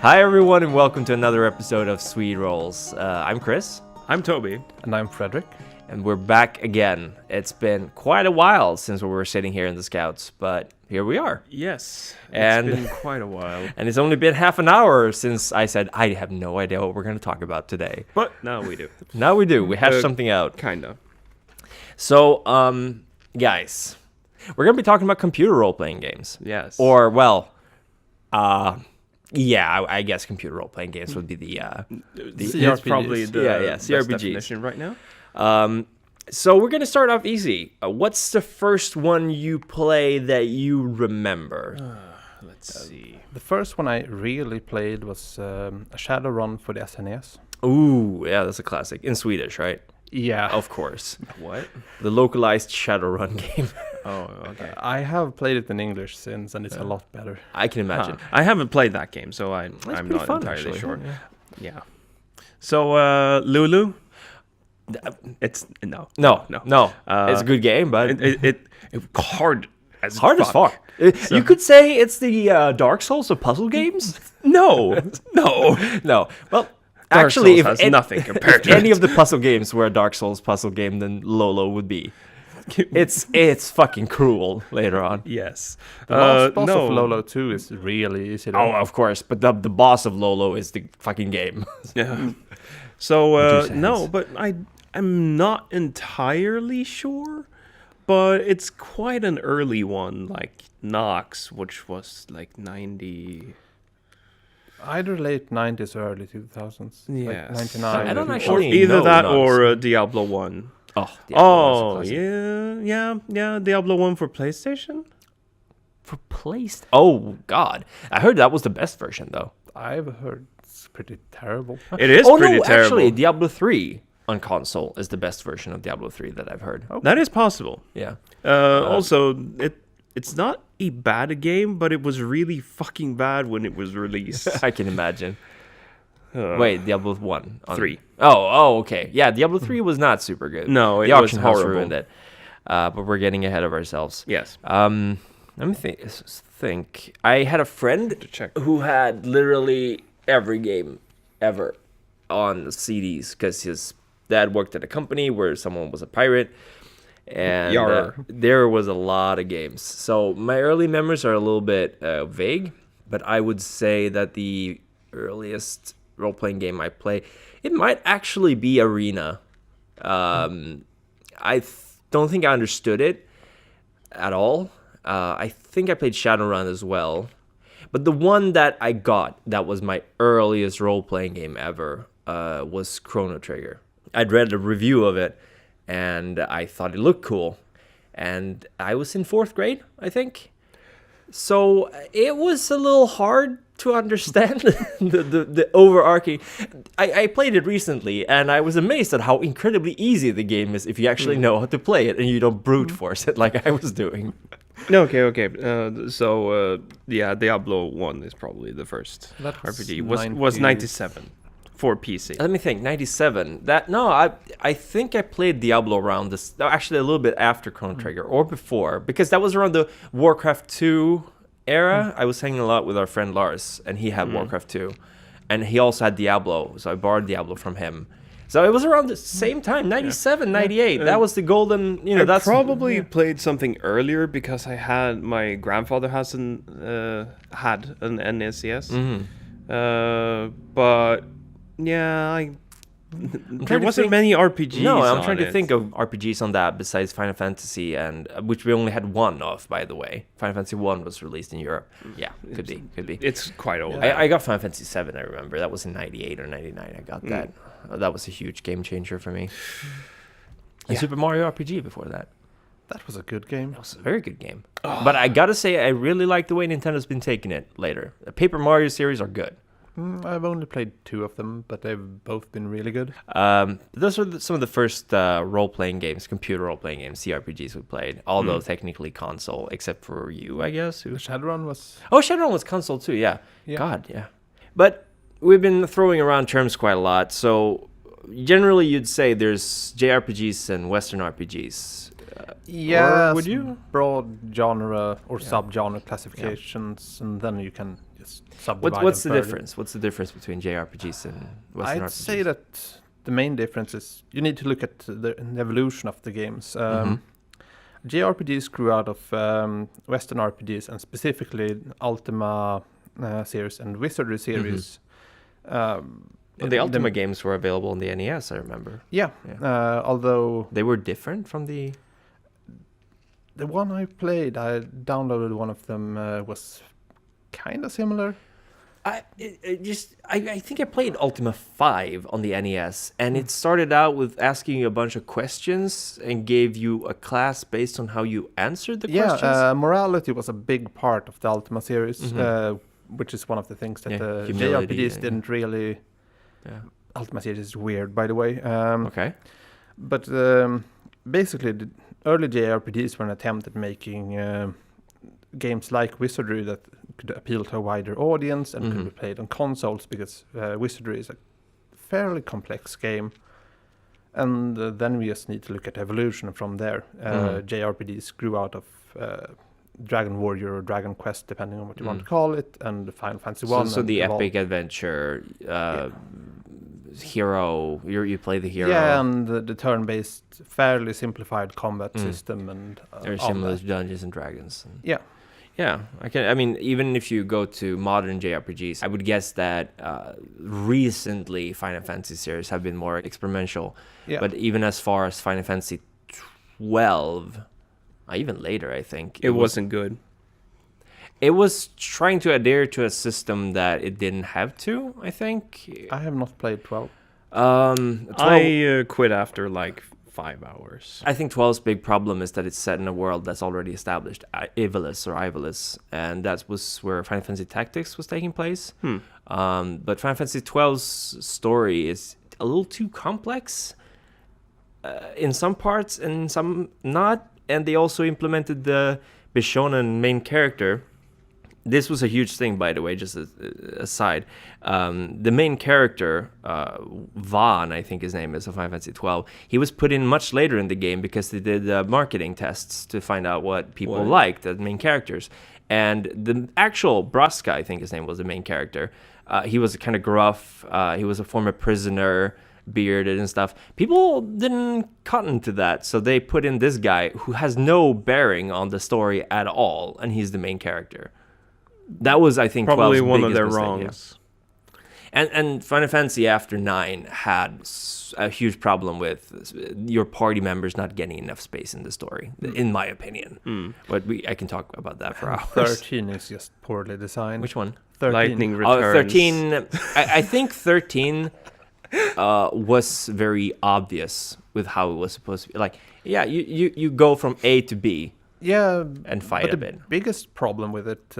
Hi everyone and welcome to another episode of Swede Rolls. I'm Chris. I'm Toby. And I'm Fredrik. And we're back again. It's been quite a while since we were sitting here in the Scouts, but here we are. Yes, And- it's been quite a while. And it's only been half an hour since I said I have no idea what we're going to talk about today. But now we do. Now we do. We hashed something out. Kind of. So, guys, we're going to be talking about computer role-playing games. Yes. Or, well, yeah, I guess computer role-playing games would be the It's cRPGs. probably the best cRPGs. definition right now. So we're going to start off easy. What's the first one you play that you remember? Let's see. The first one I really played was a Shadowrun for the SNES. Ooh, yeah, that's a classic. In Swedish, right? Yeah. Of course. What? The localized Shadowrun game. Oh, okay. I have played it in English since, and it's a lot better. I can imagine. I haven't played that game, so I'm pretty not fun, entirely actually. sure. Yeah. Yeah. So, Lulu? It's no. It's a good game, but It hard as hard as fuck. fuck. You could say it's the Dark Souls of puzzle games. No. No. Well, Dark actually, Souls if has nothing compared if to any it. of the puzzle games were a Dark Souls puzzle game, then Lolo would be. It's fucking cruel later on. Yes. The last boss no. of Lolo 2 is really easy. Oh, of course, but the boss of Lolo is the fucking game. Yeah. So What do you no, say? but I'm not entirely sure, but it's quite an early one, like Nox, which was like 90. Either late 90s or early 2000s. Yes. Like 99. I don't or actually- Or either know that Nox. or Diablo 1. Oh, Yeah, Diablo 1 for PlayStation? For PlayStation. Oh God, I heard that was the best version though. I've heard it's pretty terrible. It is pretty terrible. Actually, Diablo 3 on console is the best version of Diablo 3 that I've heard. That is possible. Yeah. Also, it's not a bad game, but it was really fucking bad when it was released. I can imagine. Wait, Diablo 1? 3. Oh, okay. Yeah, Diablo 3 was not super good. No, it the was auction house horrible. ruined it. But we're getting ahead of ourselves. Yes. Let me think. I had a friend check. who had literally every game ever on CDs because his dad worked at a company where someone was a pirate. And there was a lot of games. So my early memories are a little bit vague, but I would say that the earliest role-playing game I play, it might actually be Arena. Don't think I understood it at all. I think I played Shadowrun as well. But the one that I got that was my earliest role-playing game ever was Chrono Trigger. I'd read a review of it, and I thought it looked cool. And I was in 4th grade, I think. So it was a little hard to understand the overarching. I played it recently, and I was amazed at how incredibly easy the game is if you actually know how to play it and you don't brute force it like I was doing. Okay. Yeah, Diablo 1 is probably the first That was RPG. Was 97 for PC. Let me think. 97. I think I played Diablo around this. Actually, a little bit after Chrono Trigger or before, because that was around the Warcraft 2 era. I was hanging a lot with our friend Lars, and he had Warcraft 2, and he also had Diablo, so I borrowed Diablo from him. So it was around the same time, 97, 98. That was the golden. I That's probably played something earlier because my grandfather had an NES. But yeah, there wasn't many RPGs. No, I'm on trying to it. think of RPGs on that besides Final Fantasy, and which we only had one of, by the way. Final Fantasy 1 was released in Europe. Yeah, could be. It's quite old. I got Final Fantasy 7, I remember. That was in 98 or 99. I got that. That was a huge game changer for me. And Super Mario RPG before that. That was a good game. It was a very good game. But I gotta say, I really like the way Nintendo's been taking it later. The Paper Mario series are good. I've only played 2 of them, but they've both been really good. Those are some of the first role-playing games, computer role-playing games, cRPGs we played. Although technically console, except for you, I guess. Shadowrun was... Oh, Shadowrun was console too, yeah. Yeah. God, yeah. But we've been throwing around terms quite a lot. So generally you'd say there's JRPGs and Western RPGs. Yeah, Or would you? broad genre or sub-genre classifications, and then you can just subdivide What's the them further. difference? What's the difference between JRPGs and Western I'd RPGs? say that the main difference is you need to look at the evolution of the games. JRPGs grew out of Western RPGs, and specifically Ultima series and Wizardry series. Well, the Ultima games were available on the NES, I remember. Yeah, although They were different from the... the one I played, I downloaded one of them, was kind of similar. I think I played Ultima 5 on the NES, and it started out with asking you a bunch of questions and gave you a class based on how you answered the questions. Yeah, morality was a big part of the Ultima series, which is one of the things that the humility, JRPGs didn't really... Yeah. Ultima series is weird, by the way. Okay. But basically, the early JRPGs were an attempt at making games like Wizardry that could appeal to a wider audience and could be played on consoles, because Wizardry is a fairly complex game. And then we just need to look at evolution from there. JRPGs grew out of Dragon Warrior or Dragon Quest, depending on what you want to call it, and Final Fantasy 1. So the epic adventure hero, you play the hero. Yeah, and the turn-based, fairly simplified combat system, and They're similar to Dungeons and Dragons. Yeah. Yeah, I mean, even if you go to modern JRPGs, I would guess that recently Final Fantasy series have been more experimental. Yeah. But even as far as Final Fantasy 12, even later, I think It wasn't good. It was trying to adhere to a system that it didn't have to, I think. I have not played 12. 12, I quit after like 5 hours. I think 12's big problem is that it's set in a world that's already established, Ivalice, and that was where Final Fantasy Tactics was taking place. But Final Fantasy 12's story is a little too complex in some parts and some not, and they also implemented the Bishonen main character. This was a huge thing, by the way, just aside. The main character, Vaughn, I think his name is, of Final Fantasy 12, he was put in much later in the game because they did marketing tests to find out what people liked, the main characters. And the actual Braska, I think his name was, the main character, he was kind of gruff, he was a former prisoner, bearded and stuff. People didn't cotton to that, so they put in this guy who has no bearing on the story at all, and he's the main character. That was, I think, Probably 12's one of biggest their mistake, wrongs. yeah. And Final Fantasy after 9 had a huge problem with your party members not getting enough space in the story, in my opinion. But I can talk about that for hours. 13 is just poorly designed. Which one? 13. Lightning Returns. 13. I think 13 was very obvious with how it was supposed to be. Like, yeah, you go from A to B. Yeah, and fight but a the bit. biggest problem with it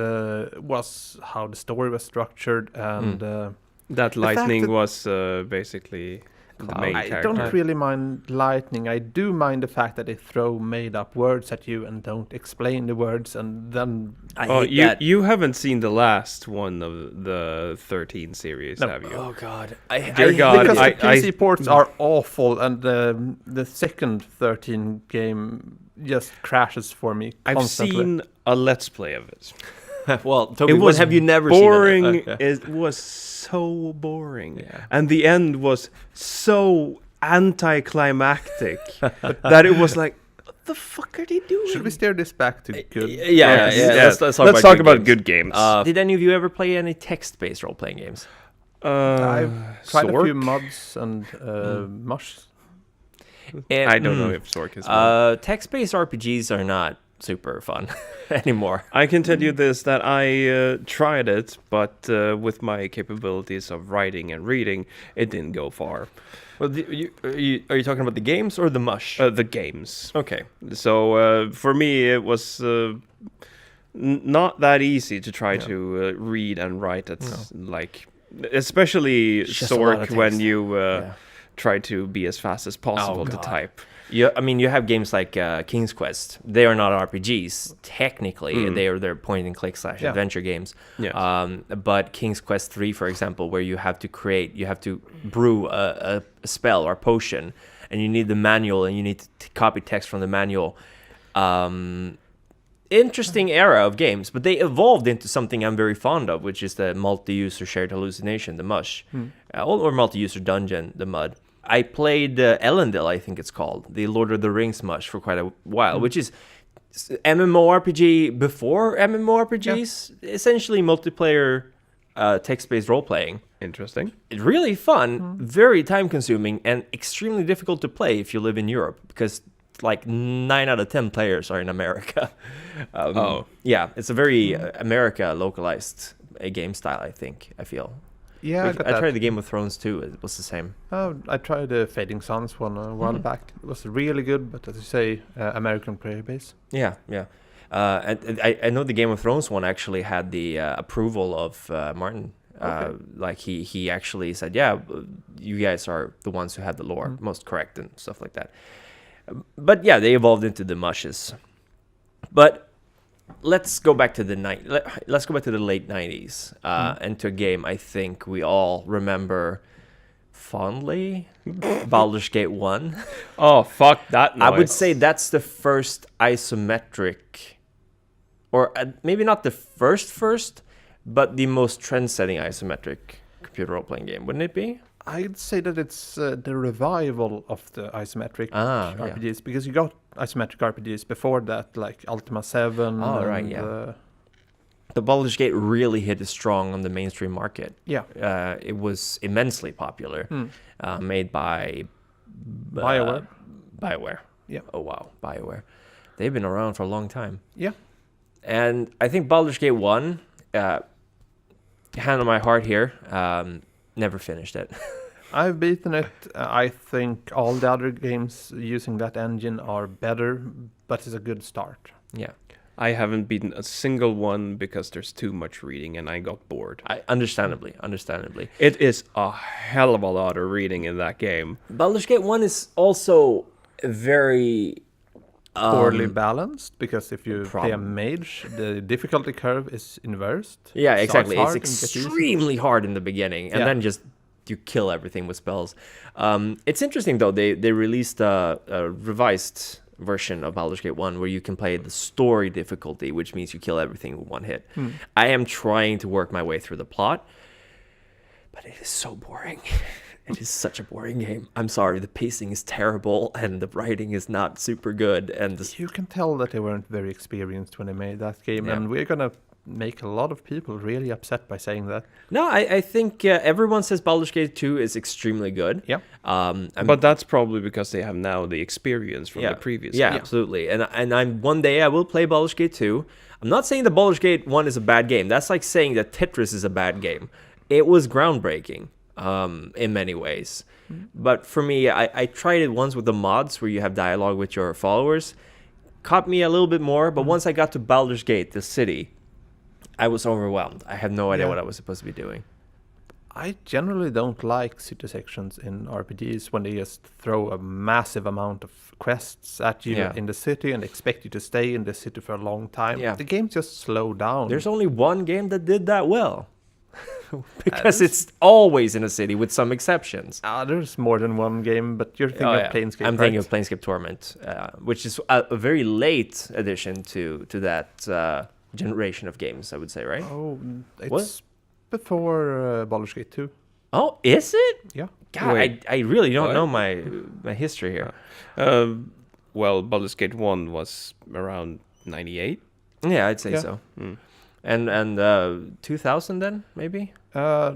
was how the story was structured, and That Lightning was basically the main I character. don't really mind Lightning. I do mind the fact that they throw made-up words at you and don't explain the words, and then I hate that. You haven't seen the last one of the 13 series, have you? Oh God! Dear God, because the I- PC ports are awful, and the second 13 game just crashes for me I've constantly. seen a Let's Play of it. Well, Toby, It was have you never boring. seen it? It was so boring, Yeah. and the end was so anticlimactic that it was like, what the fuck are they doing? Should we steer this back to good? Yeah. Yes. Let's talk about good games. Did any of you ever play any text-based role-playing games? I've tried a few Zork? mods and mush. I don't know if Zork is. Text-based RPGs are not super fun anymore. I can tell you this, that I tried it, but with my capabilities of writing and reading, it didn't go far. Well, are you talking about the games or the mush? The games. Okay. So for me, it was not that easy to try to read and write it, like, especially Just a lot of Zork when text. you try to be as fast as possible to God. type. I mean, you have games like King's Quest. They are not RPGs technically. They're point and click / adventure games. Yes. But King's Quest 3, for example, where you have to brew a spell or potion, and you need the manual, and you need to copy text from the manual. interesting era of games, but they evolved into something I'm very fond of, which is the multi-user shared hallucination, the mush, or multi-user dungeon, the mud. I played Elendil, I think it's called, the Lord of the Rings mush for quite a while, which is MMORPG before MMORPGs, essentially multiplayer text-based role-playing. Interesting. It's really fun, very time-consuming, and extremely difficult to play if you live in Europe, because like 9 out of 10 players are in America. Yeah, it's a very America localized game style, I think, I feel. Yeah, I tried the Game of Thrones too. It was the same. I tried the Fading Suns one a while back. It was really good, but as you say, American player base. Yeah. And I know the Game of Thrones one actually had the approval of Martin. Like he actually said, yeah, you guys are the ones who have the lore most correct and stuff like that. But yeah, they evolved into the mushes. But let's go back to the late 90s and to a game I think we all remember fondly, Baldur's Gate 1. Oh, fuck that noise. I would say that's the first isometric, or maybe not the first, but the most trend-setting isometric computer role-playing game, wouldn't it be? I'd say that it's the revival of the isometric RPGs, because you got isometric RPGs before that, like Ultima 7. Oh, right, yeah. The Baldur's Gate really hit it strong on the mainstream market. Yeah. It was immensely popular, made by BioWare. Yeah. Oh, wow, BioWare. They've been around for a long time. Yeah. And I think Baldur's Gate 1, hand on my heart here, never finished it. I've beaten it. I think all the other games using that engine are better, but it's a good start. Yeah. I haven't beaten a single one because there's too much reading and I got bored. Understandably. It is a hell of a lot of reading in that game. Baldur's Gate 1 is also very poorly balanced, because if you play a mage, the difficulty curve is inversed. Yeah, exactly. It's hard extremely hard in the beginning, and then just you kill everything with spells. It's interesting though. They released a revised version of Baldur's Gate 1 where you can play the story difficulty, which means you kill everything with one hit. I am trying to work my way through the plot, but it is so boring. It is such a boring game. I'm sorry, the pacing is terrible and the writing is not super good. And you can tell that they weren't very experienced when they made that game, and we're gonna make a lot of people really upset by saying that. No, I think everyone says Baldur's Gate 2 is extremely good. Yeah. But that's probably because they have now the experience from the previous game. Absolutely. And one day I will play Baldur's Gate 2. I'm not saying that Baldur's Gate 1 is a bad game. That's like saying that Tetris is a bad game. It was groundbreaking in many ways. But for me, I tried it once with the mods where you have dialogue with your followers. Caught me a little bit more, but once I got to Baldur's Gate, the city, I was overwhelmed. I had no idea what I was supposed to be doing. I generally don't like city sections in RPGs when they just throw a massive amount of quests at you in the city and expect you to stay in the city for a long time. Yeah. The games just slow down. There's only one game that did that well. Because it's always in a city with some exceptions. There's more than one game, but you're thinking of Planescape, I'm thinking of Planescape Torment, which is a very late addition to that generation of games, I would say, right? Oh, it's before Baldur's Gate 2. Oh, is it? Yeah. God, I really don't know my history here. Well, Baldur's Gate 1 was around 98. Yeah, I'd say so. And 2000 then, maybe? For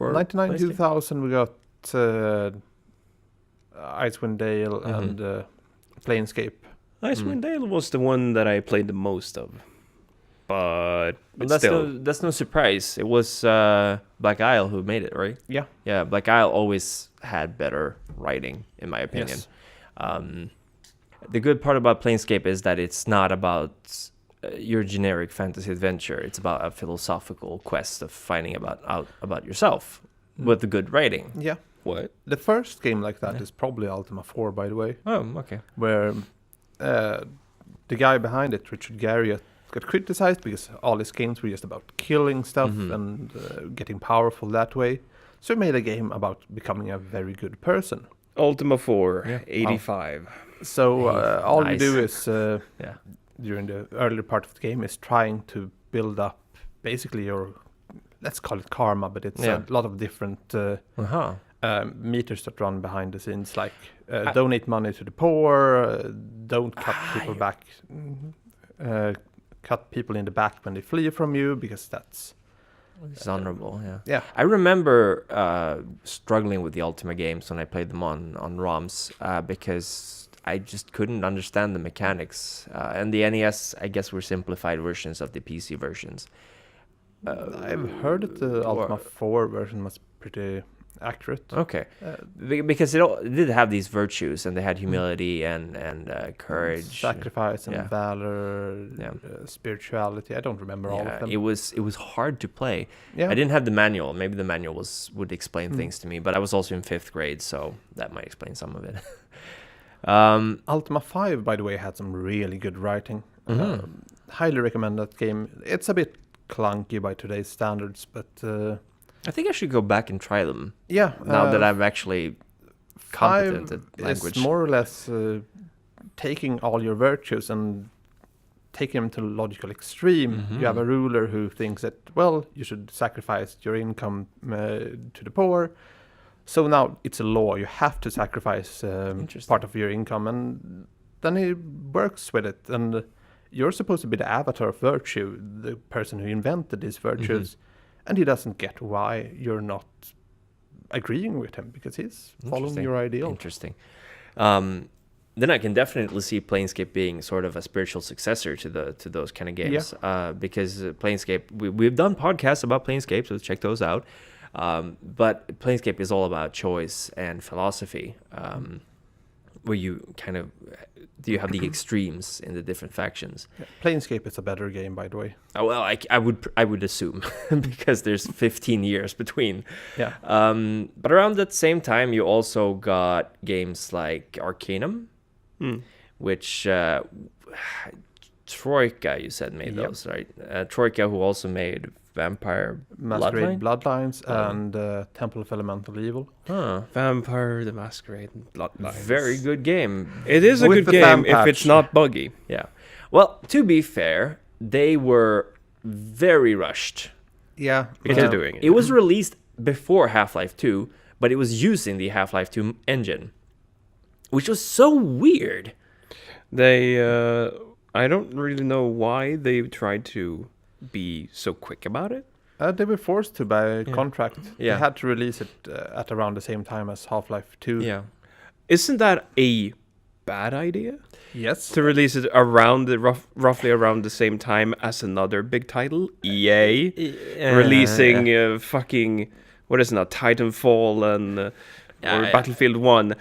99, 2000, we got Icewind Dale and Planescape. Icewind Dale was the one that I played the most of. But that's no surprise. It was Black Isle who made it, right? Yeah. Yeah, Black Isle always had better writing, in my opinion. Yes. The good part about Planescape is that it's not about your generic fantasy adventure. It's about a philosophical quest of finding out about yourself with the good writing. Yeah. What? The first game like that is probably Ultima 4, by the way. Oh, okay. Where the guy behind it, Richard Garriott, got criticized because all his games were just about killing stuff and getting powerful that way. So he made a game about becoming a very good person. Ultima 4, 85. So all you do is during the earlier part of the game is trying to build up basically your, let's call it karma, but it's a lot of different meters that run behind the scenes, like donate money to the poor, don't cut people back, cut people in the back when they flee from you, because that's dishonorable. Yeah. I remember struggling with the Ultima games when I played them on ROMs because I just couldn't understand the mechanics. And the NES, I guess, were simplified versions of the PC versions. I've heard that the Ultima 4 version was pretty accurate. Okay, because it did have these virtues, and they had humility and courage, sacrifice, and valor, spirituality. I don't remember all of them. It was hard to play. Yeah. I didn't have the manual. Maybe the manual would explain things to me, but I was also in 5th grade, so that might explain some of it. Ultima 5, by the way, had some really good writing. Highly recommend that game. It's a bit clunky by today's standards, but I think I should go back and try them. Yeah. Now that I'm actually competent at language. It's more or less taking all your virtues and taking them to logical extreme. You have a ruler who thinks that, well, you should sacrifice your income to the poor. So now it's a law. You have to sacrifice part of your income, and then he works with it. And you're supposed to be the avatar of virtue, the person who invented these virtues, and he doesn't get why you're not agreeing with him, because he's following your ideal. Interesting. Then I can definitely see Planescape being sort of a spiritual successor to those kind of games, because Planescape, we've done podcasts about Planescape, so check those out. But Planescape is all about choice and philosophy, where you you have the extremes in the different factions. Yeah. Planescape is a better game, by the way. Oh, well, I would assume because there's 15 years between. Yeah. But around that same time, you also got games like Arcanum, which Troika, you said, made those, right? Troika, who also made Vampire Masquerade Bloodlines and Temple of Elemental Evil. Vampire the Masquerade and Bloodlines. Very good game. It is a good game if it's not buggy. Yeah. Well, to be fair, they were very rushed. Yeah. Into doing it. It was released before Half-Life 2, but it was using the Half-Life 2 engine, which was so weird. They, I don't really know why they tried to be so quick about it. They were forced to by contract. Yeah. They had to release it at around the same time as Half-Life 2. Yeah. Isn't that a bad idea? Yes. To release it around roughly around the same time as another big title, EA, releasing fucking what is it now, Titanfall and or Battlefield 1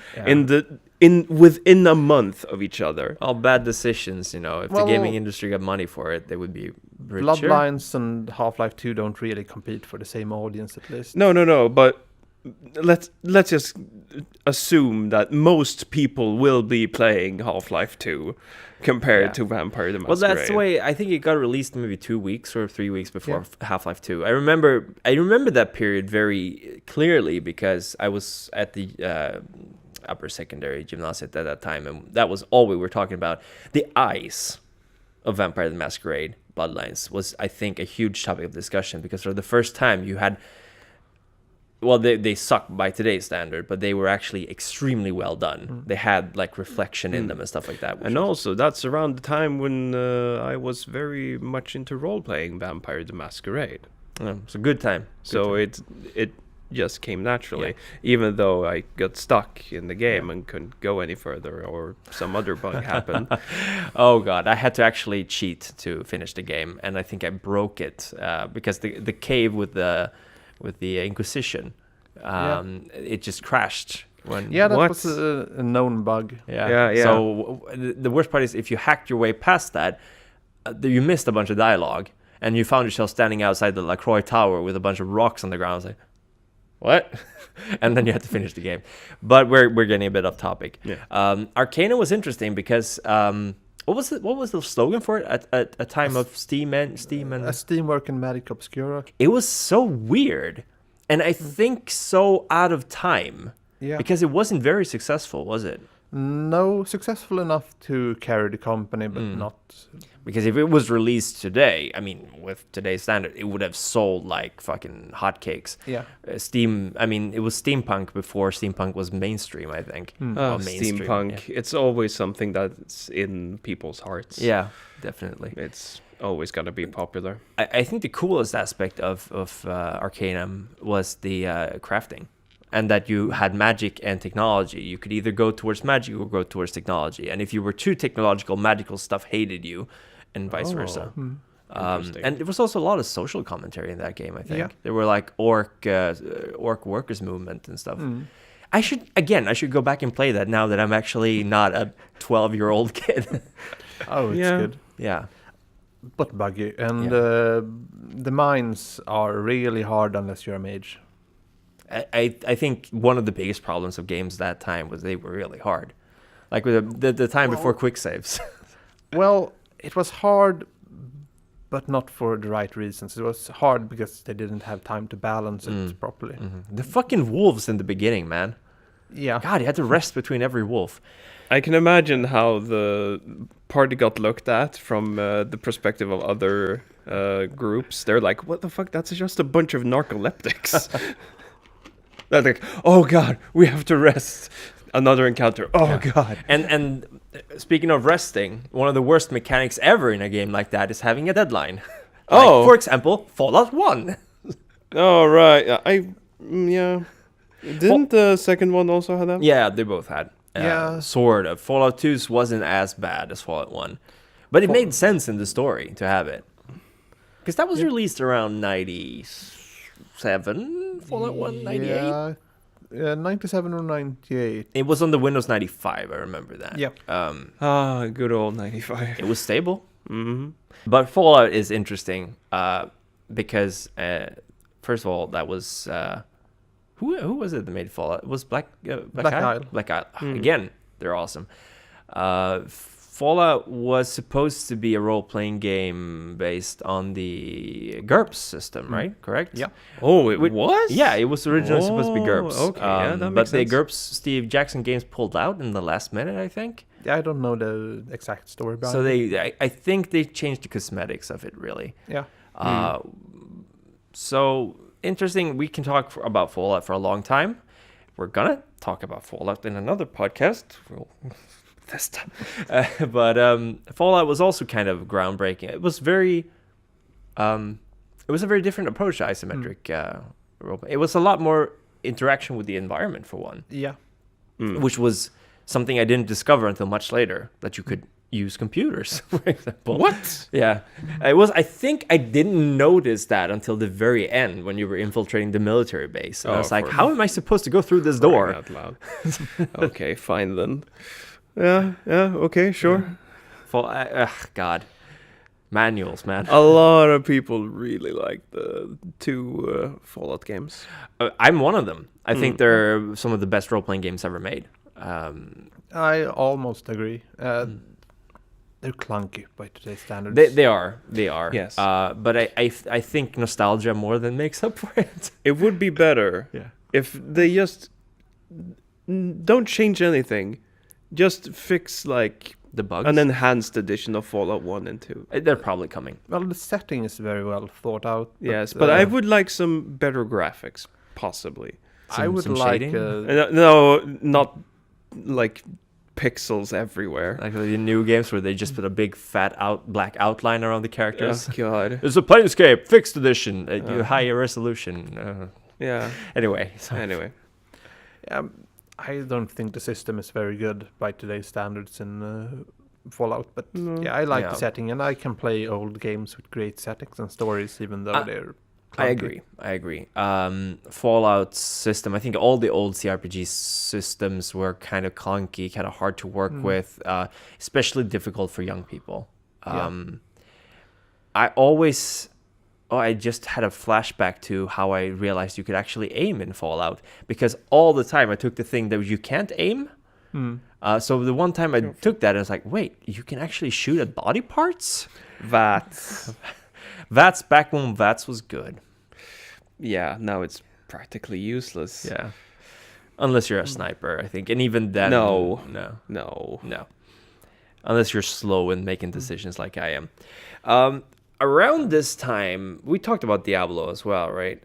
within a month of each other. All bad decisions, you know. If the gaming industry got money for it, they would be richer. Bloodlines and Half-Life 2 don't really compete for the same audience, at least. No, but let's just assume that most people will be playing Half-Life 2 compared to Vampire the Masquerade. Well, that's the way. I think it got released maybe 2 weeks or 3 weeks before Half-Life 2. I remember that period very clearly because I was at the upper secondary gymnasium at that time, and that was all we were talking about. The eyes of Vampire the Masquerade Bloodlines was, I think, a huge topic of discussion because for the first time you had, well, they suck by today's standard, but they were actually extremely well done. They had like reflection in them and stuff like that. And also, that's around the time when I was very much into role-playing Vampire the Masquerade. It's a good time. It just came naturally, even though I got stuck in the game and couldn't go any further, or some other bug happened. Oh god, I had to actually cheat to finish the game, and I think I broke it because the cave with the Inquisition, it just crashed. That was a known bug. Yeah. So the worst part is if you hacked your way past that, you missed a bunch of dialogue, and you found yourself standing outside the LaCroix Tower with a bunch of rocks on the ground. I was like, what? And then you had to finish the game. But we're getting a bit off topic. Arcana was interesting because what was the slogan for it at a time of Steam and a Steamwork and Magic Obscura. It was so weird, and I think so out of time. Yeah. Because it wasn't very successful, was it? No, successful enough to carry the company, but not. Because if it was released today, I mean, with today's standard, it would have sold like fucking hotcakes. Yeah. It was steampunk before steampunk was mainstream, I think. Well, mainstream, Steampunk. It's always something that's in people's hearts. Yeah, definitely. It's always gonna be popular. I think the coolest aspect of Arcanum was the crafting. And that you had magic and technology. You could either go towards magic or go towards technology. And if you were too technological, magical stuff hated you, and vice versa. And there was also a lot of social commentary in that game, I think. Yeah. There were like orc workers movement and stuff. I should go back and play that now that I'm actually not a 12-year-old kid. Oh, it's Yeah. good. Yeah. But buggy. And the mines are really hard unless you're a mage. I think one of the biggest problems of games that time was they were really hard. Like with the time before quick saves. Well, it was hard, but not for the right reasons. It was hard because they didn't have time to balance it properly. The fucking wolves in the beginning, man. Yeah. God, you had to rest between every wolf. I can imagine how the party got looked at from the perspective of other groups. They're like, what the fuck? That's just a bunch of narcoleptics. They're like, oh god, we have to rest. Another encounter. Oh god. And speaking of resting, one of the worst mechanics ever in a game like that is having a deadline. Oh. For example, Fallout 1. Oh right. Yeah. Didn't the second one also have that? Yeah, they both had. Yeah. Sort of. Fallout 2's wasn't as bad as Fallout 1. But it made sense in the story to have it. Because that was released around 97, Fallout 1, 98. Yeah, 97 or 98. It was on the Windows 95, I remember that. Yeah. Good old 95. It was stable. Mm-hmm. But Fallout is interesting because, first of all, that was... who was it that made Fallout? It was Black Isle? Black Isle. Again, they're awesome. Fallout was supposed to be a role-playing game based on the GURPS system, right? Correct? Yeah. Oh, it was? Yeah, it was originally supposed to be GURPS. Okay, yeah, that but makes the sense. GURPS Steve Jackson games pulled out in the last minute, I think. Yeah, I don't know the exact story behind So it. I think they changed the cosmetics of it, really. Yeah. So interesting. We can talk about Fallout for a long time. We're gonna talk about Fallout in another podcast. This time. But Fallout was also kind of groundbreaking. It was very, it was a very different approach to isometric role. It was a lot more interaction with the environment for one. Yeah. Which was something I didn't discover until much later, that you could use computers, for example. What? Yeah. I think I didn't notice that until the very end when you were infiltrating the military base. And I was like, how am I supposed to go through this door? Out loud. Okay, fine then. Yeah, okay, sure. God. Manuals, man. A lot of people really like the two Fallout games. I'm one of them. I think they're some of the best role-playing games ever made. I almost agree. They're clunky by today's standards. They are. Yes. But I think nostalgia more than makes up for it. It would be better if they just don't change anything. Just fix like The bugs. an enhanced edition of Fallout 1 and 2. They're probably coming. Well, the setting is very well thought out. Yes, but I would like some better graphics, possibly. I would some like... shading? No, not like pixels everywhere. Like the new games where they just put a big fat black outline around the characters. Oh, God. It's a Planescape fixed edition, higher resolution. Yeah. Anyway. I don't think the system is very good by today's standards in Fallout, but I like the setting, and I can play old games with great settings and stories, even though they're clunky. I agree. Fallout's system, I think all the old cRPG systems were kind of clunky, kind of hard to work with, especially difficult for young people. I just had a flashback to how I realized you could actually aim in Fallout, because all the time I took the thing that you can't aim. So the one time I took that, I was like, wait, you can actually shoot at body parts? VATS. VATS, back when VATS was good. Yeah, now it's practically useless. Yeah. Unless you're a sniper, I think. And even then... No. No. Unless you're slow in making decisions like I am. Around this time, we talked about Diablo as well, right?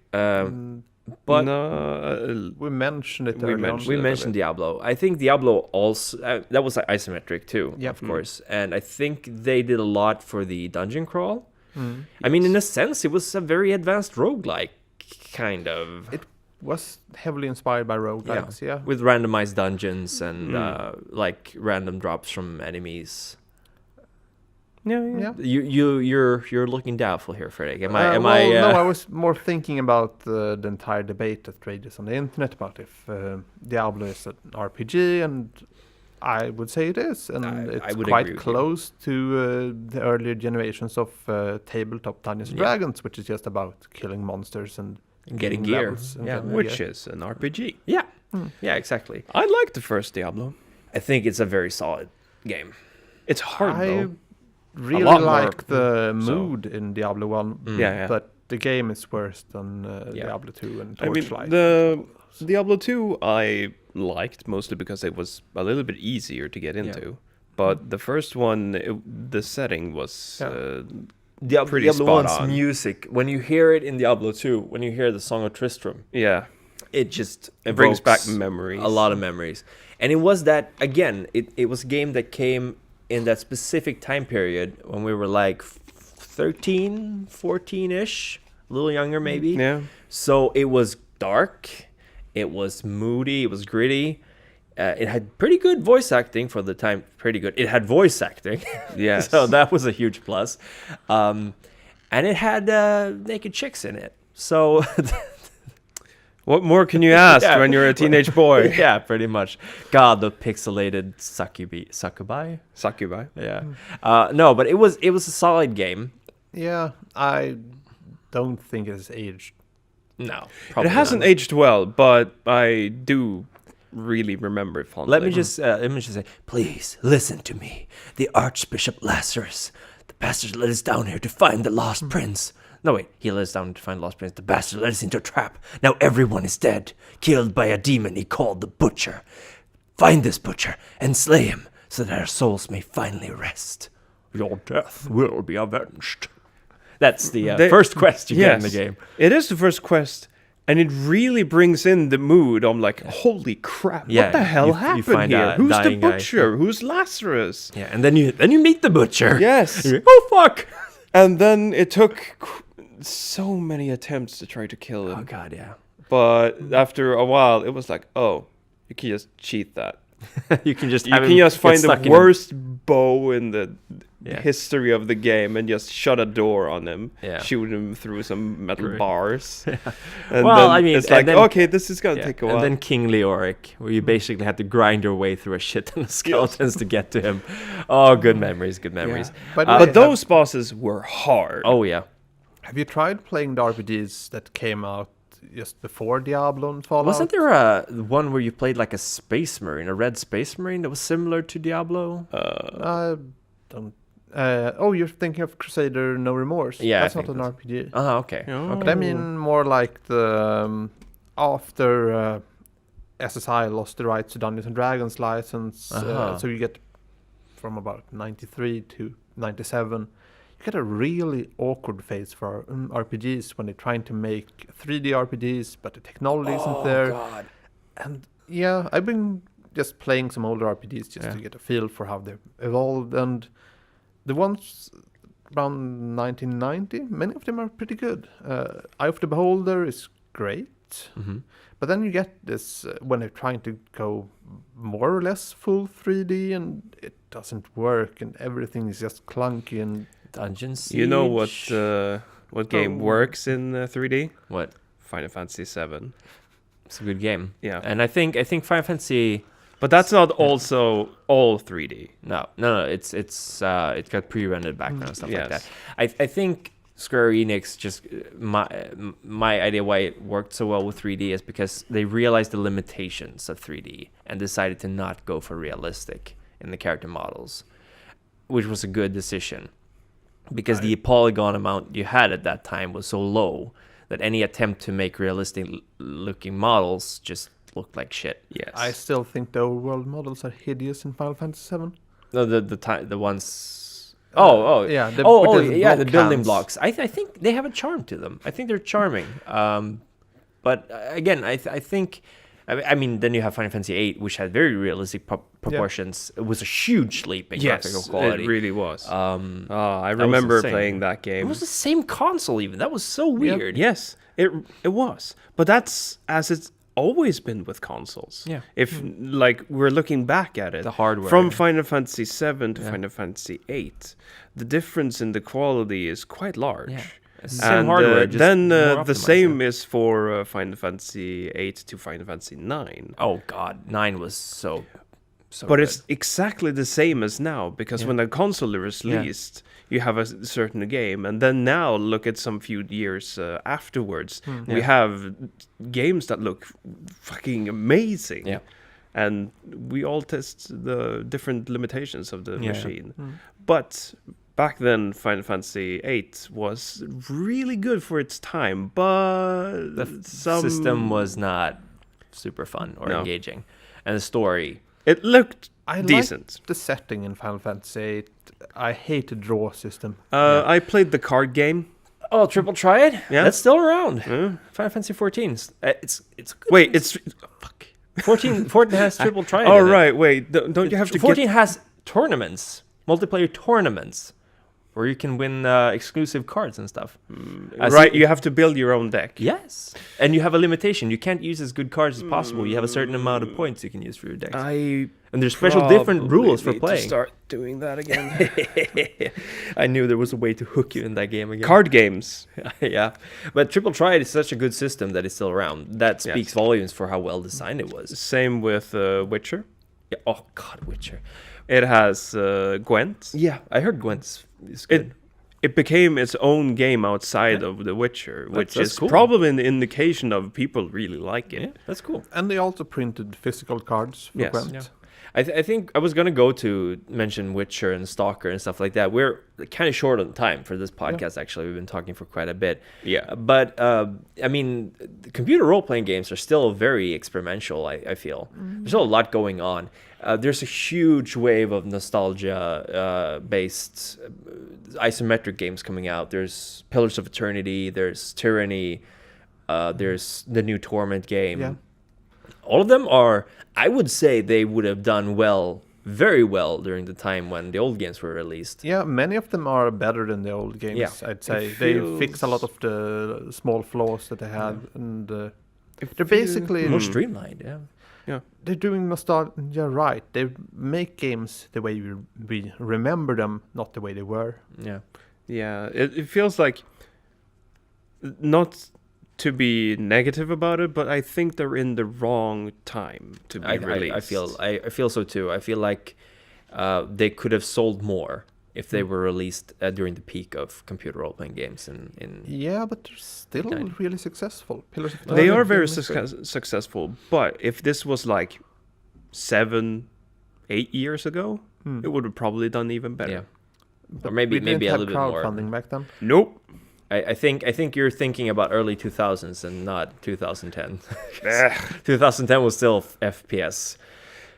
But no, We mentioned it we earlier on. we mentioned Diablo. I think Diablo also... that was isometric too, Yep. of course. And I think they did a lot for the dungeon crawl. I mean, in a sense, it was a very advanced roguelike, kind of. It was heavily inspired by roguelikes, yeah. With randomized dungeons and like random drops from enemies. Yeah. You're looking doubtful here, Fredrik. Am I? No, I was more thinking about the entire debate that rages on the internet about if Diablo is an RPG, and I would say it is, and I it's would agree quite with you. close to the earlier generations of tabletop Dungeons and Dragons, which is just about killing monsters and Getting gaining gear. levels and Yeah. getting which gear. is an RPG. Yeah. Yeah, exactly. I like the first Diablo. I think it's a very solid game. It's hard I though. really lot more, like the so- mood in Diablo 1, Yeah. but the game is worse than Yeah. Diablo 2 and I mean, Torchlight. the Diablo 2 I liked mostly because it was a little bit easier to get into. But the first one, the setting was pretty Diablo spot 1's on. music, when you hear it in Diablo 2, when you hear the Song of Tristram, Yeah, it just it brings back evokes memories. a lot of memories. And it was that, again, it was a game that came in that specific time period when we were like 13, 14-ish, a little younger maybe. Yeah. So it was dark, it was moody, it was gritty. It had pretty good voice acting for the time. Pretty good. It had voice acting. Yes. So that was a huge plus. And it had naked chicks in it. So What more can you ask Yeah. when you're a teenage boy? yeah, pretty much. God, the pixelated succubi. Succubi. Yeah. No, but it was a solid game. Yeah, I don't think it's aged. No, It probably hasn't not. aged well, but I do really remember it fondly. Let me just say, please listen to me. The Archbishop Lazarus, the bastard led us down here to find the lost prince. No, wait, he led us down to find the lost prince. The bastard led us into a trap. Now everyone is dead, killed by a demon he called the Butcher. Find this Butcher and slay him, so that our souls may finally rest. Your death will be avenged. That's the first quest you get in the game. It is the first quest, and it really brings in the mood. I'm like, holy crap, Yeah, what the hell you happened find here? a Who's the dying guy. Butcher? Who's Lazarus? Yeah, and then you meet the Butcher. Yes. You're like, oh fuck. And then it took so many attempts to try to kill him. Oh god, yeah. But after a while, it was like, oh, you can just cheat that. You can just You have can him just get find stuck the in worst bow in the Yeah. history of the game and just shut a door on him, Yeah. shoot him through some metal Great. bars. And Well, then I mean, it's and like, then- okay, this is gonna Yeah, take a while. and then King Leoric, where you basically had to grind your way through a shit ton of skeletons to get to him. Oh, good memories, good memories. But, But those bosses were hard. Oh yeah. have you tried playing the RPGs that came out just before Diablo and Fallout? Wasn't there a one where you played like a space marine, a red space marine that was similar to Diablo? Don't. You're thinking of Crusader No Remorse. Yeah, I that's think not an RPG. Oh, okay. Oh. But I mean more like the after SSI lost the rights to Dungeons and Dragons license, Uh-huh. so you get from about 93 to 97. You get a really awkward phase for RPGs when they're trying to make 3D RPGs, but the technology isn't there. God. And yeah, I've been just playing some older RPGs just Yeah. to get a feel for how they've evolved, and the ones around 1990, many of them are pretty good. Eye of the Beholder is great, but then you get this when they're trying to go more or less full 3D, and it doesn't work, and everything is just clunky and Dungeons. You know what game works in 3D? What? Final Fantasy 7. It's a good game. Yeah. And I think Final Fantasy. But that's not also all 3D. No. It's got pre-rendered background and stuff like Yes. that. I think Square Enix just my idea why it worked so well with 3D is because they realized the limitations of 3D and decided to not go for realistic in the character models, which was a good decision because the polygon amount you had at that time was so low that any attempt to make realistic looking models just looked like shit. Yes. I still think the overworld models are hideous in Final Fantasy VII. No, the ones. Oh, yeah, the the building hands. blocks. I think they have a charm to them. I think they're charming. But again, I think. I mean, then you have Final Fantasy VIII, which had very realistic proportions. It was a huge leap in graphical quality. It really was. I was remember insane. playing that game. It was the same console even. That was so weird. Yes, it was. But that's as it's always been with consoles. Yeah. If like we're looking back at it, The hardware. from Final Fantasy VII to Final Fantasy VIII, the difference in the quality is quite large. Yeah. It's the same And hardware, just then more the optimized, same is for Final Fantasy VIII to Final Fantasy IX. Oh god, 9 was so But good. it's exactly the same as now, because when the console is released, you have a certain game, and then now look at some few years afterwards, we have games that look fucking amazing. Yeah. And we all test the different limitations of the Yeah. machine. But back then, Final Fantasy VIII was really good for its time, but the system was not super fun or No. engaging, and the story. It looked I decent. liked the setting in Final Fantasy VIII. I hate the draw system. I played the card game. Oh, Triple Triad? Yeah. That's still around. Uh, Final Fantasy 14. It's a good Wait, it's 14 has Triple Triad. oh in it. right. Wait, don't you have to 14 get? has multiplayer tournaments, where you can win exclusive cards and stuff. As Right, you have to build your own deck. Yes, and you have a limitation. You can't use as good cards as possible. You have a certain amount of points you can use for your decks. And there's special different rules for need playing. To start doing that again. I knew there was a way to hook you in that game again. Card games. Yeah, but Triple Triad is such a good system that it's still around. That speaks Yes. volumes for how well designed it was. Same with Witcher. Yeah. Oh God, Witcher. It has Gwent. Yeah, I heard Gwent's is good. It became its own game outside of The Witcher, which that's is cool. probably an indication of people really like it. Yeah, that's cool. And they also printed physical cards for Yes. Gwent. Yeah. I think I was gonna go to mention Witcher and Stalker and stuff like that. We're kind of short on time for this podcast. Actually, we've been talking for quite a bit. Yeah. But I mean, the computer role-playing games are still very experimental. I feel there's still a lot going on. There's a huge wave of nostalgia-based isometric games coming out. There's Pillars of Eternity. There's Tyranny. There's the new Torment game. Yeah. All of them are, I would say they would have done well, very well during the time when the old games were released. Yeah, many of them are better than the old games, Yeah. I'd say. It They feels- fix a lot of the small flaws that they had, and they're feels- basically More streamlined, yeah. they're doing nostalgia right. They make games the way we remember them, not the way they were. Yeah. Yeah, it feels like, not to be negative about it, but I think they're in the wrong time to be released. I feel so too. I feel like they could have sold more if they were released during the peak of computer role-playing games in Yeah, but they're still Okay. really successful. Pillars of They Eternity are very is good. successful, but if this was like 7-8 years ago, it would have probably done even better. yeah. But Or maybe we didn't a have little bit more. crowdfunding back then. Nope. I think you're thinking about early 2000s and not 2010. 2010 was still FPS.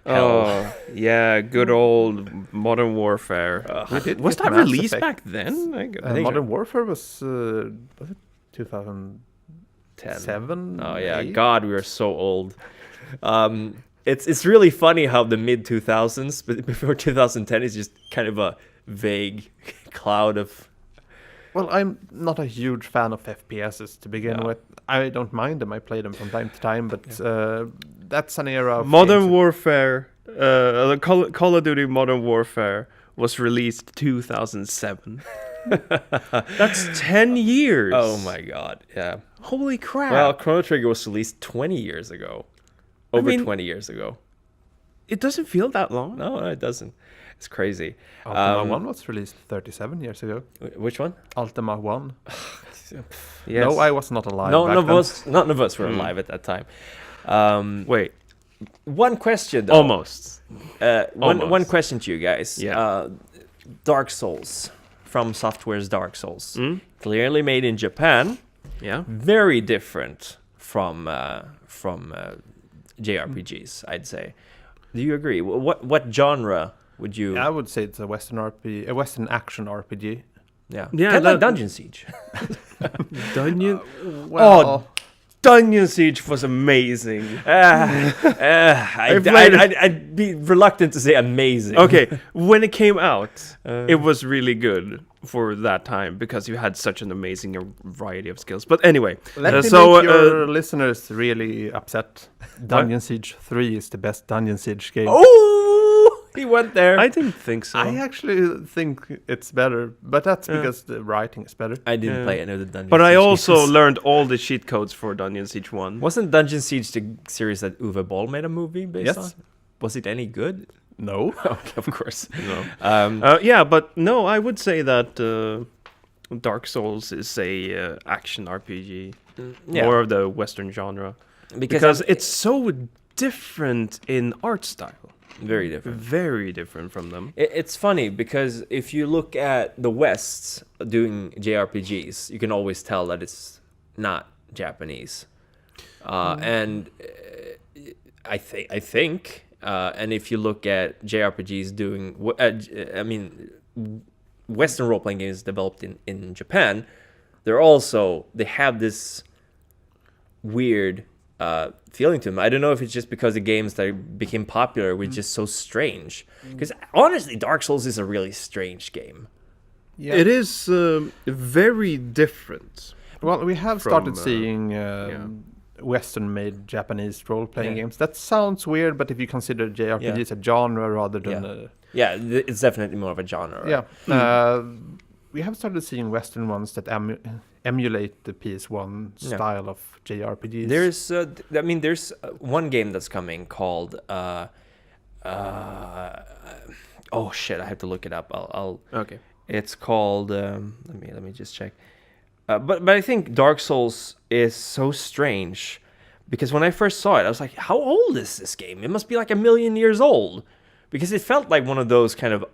Hell. Oh, yeah, good old Modern Warfare. We did Was get that Mass released Effect. back then? think Modern Warfare was it 2007? Oh yeah, 8? God, we are so old. It's really funny how the mid 2000s, but before 2010 is just kind of a vague cloud of. Well, I'm not a huge fan of FPSs to begin Yeah. with. I don't mind them. I play them from time to time, but that's an era of Modern games Warfare, Call of Duty Modern Warfare was released 2007. That's 10 years. Oh my God, yeah. Holy crap. Well, Chrono Trigger was released 20 years ago. Over mean- 20 years ago. it doesn't feel that long. No, it doesn't. It's crazy. Ultima 1 was released 37 years ago. Which one? Ultima 1. Yes. No, I was not alive No, back then. none of us were alive at that time. Wait, One question though. almost. One Almost. question to you guys. Yeah. Dark Souls, From Software's Dark Souls, Mm? clearly made in Japan. Yeah. Very different from JRPGs, I'd say. Do you agree? What genre would you? I would say it's a Western action RPG. Yeah, Yeah, kind of like Dungeon Siege. Dungeon. Well, Dungeon Siege was amazing. I'd be reluctant to say amazing. Okay, when it came out, it was really good for that time because you had such an amazing variety of skills. But anyway, let me make your listeners really upset. Dungeon Siege 3 is the best Dungeon Siege game. Oh, he went there. I didn't think so. I actually think it's better, but that's because the writing is better. I didn't play any of the Dungeon But Siege I also games. learned all the cheat codes for Dungeon Siege 1. Wasn't Dungeon Siege the series that Uwe Boll made a movie based on? Yes. Was it any good? No. Okay, of course. No. Yeah, but no, I would say that Dark Souls is a action RPG, more of the Western genre, because it's so different in art style. Very different. Very different from them. It's funny because if you look at the West doing JRPGs, you can always tell that it's not Japanese. And I think, and if you look at JRPGs doing, Western role-playing games developed in Japan, they have this weird feeling to them. I don't know if it's just because the games that became popular were just so strange. Because honestly, Dark Souls is a really strange game. Yeah. It is very different. Well, we have started from, seeing Western-made Japanese role-playing games. That sounds weird, but if you consider JRPGs a genre rather than it's definitely more of a genre. Right? Yeah. We have started seeing Western ones that emulate the PS1 style of JRPGs. There's one game that's coming called oh shit, I have to look it up. I'll Okay. It's called let me just check. But I think Dark Souls is so strange because when I first saw it, I was like, how old is this game? It must be like 1 million years old, because it felt like one of those kind of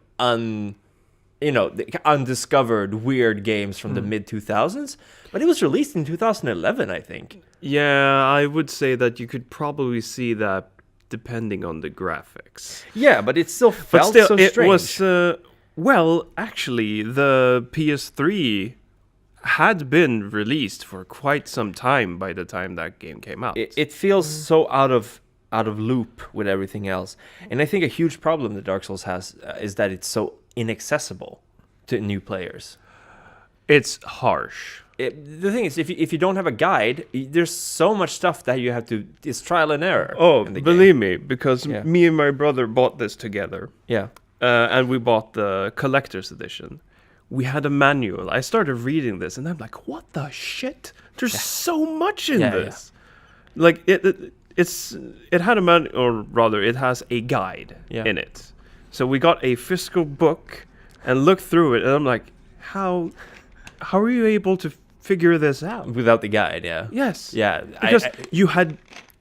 undiscovered weird games from the mid 2000s. But it was released in 2011, I think. Yeah, I would say that you could probably see that depending on the graphics. Yeah, but it still felt But still, so it strange. was actually the PS3 had been released for quite some time by the time that game came out. It feels so out of loop with everything else, and I think a huge problem that Dark Souls has is that it's so inaccessible to new players. It's harsh. The thing is, if you don't have a guide, there's so much stuff that you have to. It's trial and error. Oh, in the believe game. me, because me and my brother bought this together. Yeah. And we bought the collector's edition. We had a manual. I started reading this, and I'm like, "What the shit? There's so much in this." Like it had a manual, or rather, it has a guide in it. So we got a physical book and looked through it, and I'm like, "How are you able to figure this out Without the guide? Yeah. Yes. Yeah. Because you had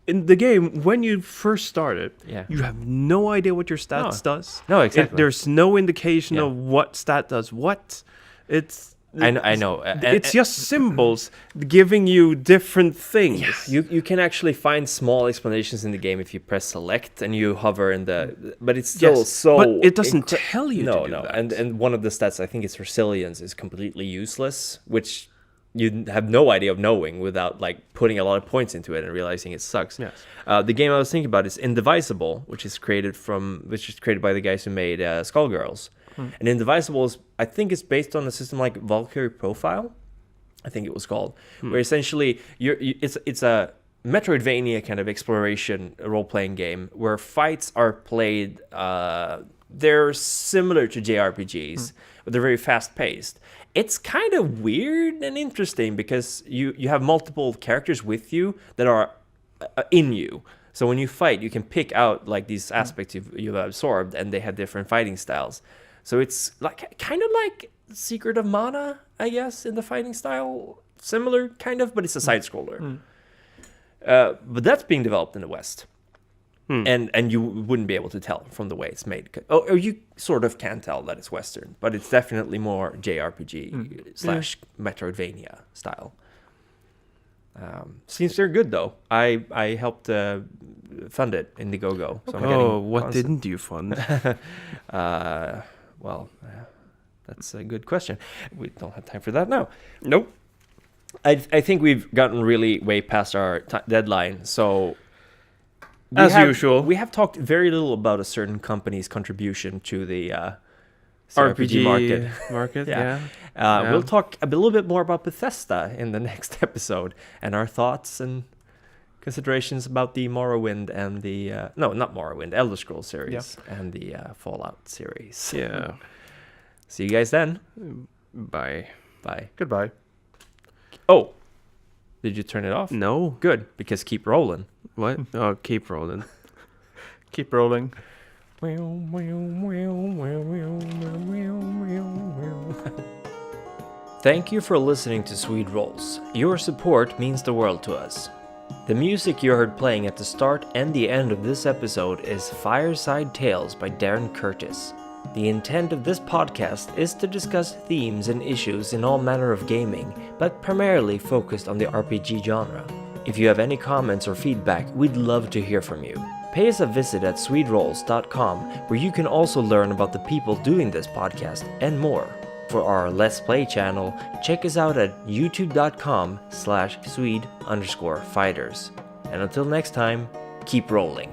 in the game when you first started, Yeah. you have no idea what your stats does. No, exactly. There's no indication of what stat does what. I know. It's just symbols giving you different things. You can actually find small explanations in the game if you press select and you hover in the, but it's still but it doesn't tell you no, to do no. that. And one of the stats, I think it's resilience, is completely useless, which you have no idea of knowing without like putting a lot of points into it and realizing it sucks. Yes. The game I was thinking about is Indivisible, which is created by the guys who made Skullgirls. And Indivisible is, I think, it's based on a system like Valkyrie Profile, I think it was called, where essentially it's a Metroidvania kind of exploration role-playing game where fights are played. They're similar to JRPGs, but they're very fast-paced. It's kind of weird and interesting because you have multiple characters with you that are in you. So when you fight, you can pick out like these aspects you've absorbed, and they have different fighting styles. So it's like kind of like Secret of Mana, I guess, in the fighting style. Similar, kind of, but it's a side-scroller. But that's being developed in the West. And you wouldn't be able to tell from the way it's made. Or you sort of can tell that it's Western, but it's definitely more JRPG / Metroidvania style. Seems they're good though. I helped fund it in Indiegogo. So I'm getting what didn't you fund? That's a good question. We don't have time for that now. Nope. I think we've gotten really way past our deadline. So As usual. we have talked very little about a certain company's contribution to the RPG market. Yeah. We'll talk a little bit more about Bethesda in the next episode and our thoughts and considerations about the Morrowind and the not Morrowind, Elder Scrolls series and the Fallout series. Yeah. See you guys then. Bye. Goodbye. Oh, did you turn it off? No. Good, because keep rolling. What? Oh, keep rolling. Keep rolling. Thank you for listening to Swede Rolls. Your support means the world to us. The music you heard playing at the start and the end of this episode is Fireside Tales by Darren Curtis. The intent of this podcast is to discuss themes and issues in all manner of gaming, but primarily focused on the RPG genre. If you have any comments or feedback, we'd love to hear from you. Pay us a visit at swederolls.com, where you can also learn about the people doing this podcast and more. For our Let's Play channel, check us out at youtube.com/Swede_Fighters. And until next time, keep rolling.